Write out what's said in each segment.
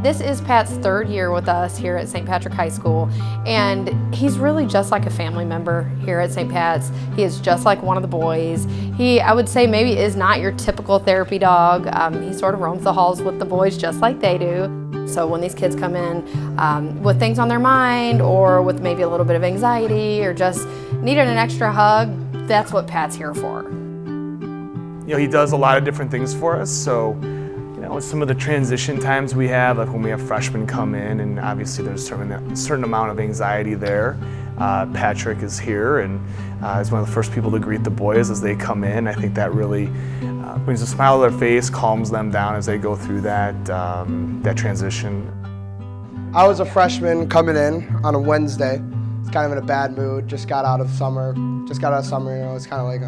This is Pat's third year with us here at St. Patrick High School, and he's really just like a family member here at St. Pat's. He is just like one of the boys. He, I would say, maybe is not your typical therapy dog. He sort of roams the halls with the boys just like they do. So when these kids come in with things on their mind, or with maybe a little bit of anxiety, or just needing an extra hug, that's what Pat's here for. You know, he does a lot of different things for us, so some of the transition times we have, like when we have freshmen come in, and obviously there's a certain amount of anxiety there. Patrick is here and is one of the first people to greet the boys as they come in. I think that really brings a smile to their face, calms them down as they go through that transition. I was a freshman coming in on a Wednesday. It's kind of in a bad mood, just got out of summer, it's kind of like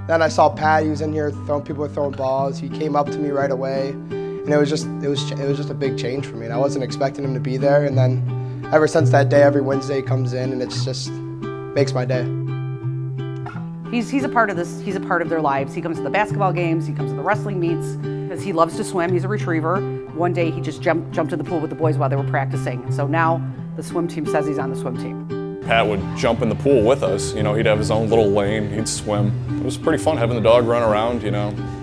Then I saw Pat. He was in here people were throwing balls. He came up to me right away, and it was just a big change for me. And I wasn't expecting him to be there. And then ever since that day, every Wednesday he comes in, and it's just makes my day. He's a part of this. He's a part of their lives. He comes to the basketball games. He comes to the wrestling meets because he loves to swim. He's a retriever. One day he just jumped in the pool with the boys while they were practicing. So now the swim team says he's on the swim team. Pat would jump in the pool with us. You know, he'd have his own little lane, he'd swim. It was pretty fun having the dog run around,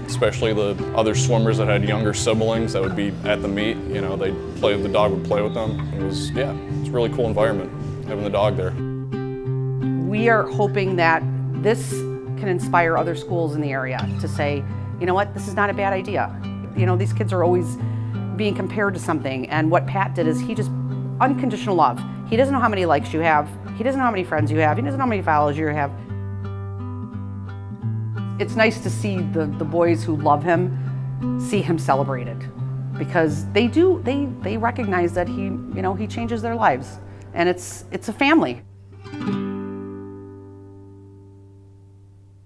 especially the other swimmers that had younger siblings that would be at the meet. The dog would play with them. It was a really cool environment, having the dog there. We are hoping that this can inspire other schools in the area to say, you know what, this is not a bad idea. These kids are always being compared to something, and what Pat did is he just unconditional love. He doesn't know how many likes you have. He doesn't know how many friends you have. He doesn't know how many followers you have. It's nice to see the boys who love him see him celebrated, because they recognize that he changes their lives, and it's a family.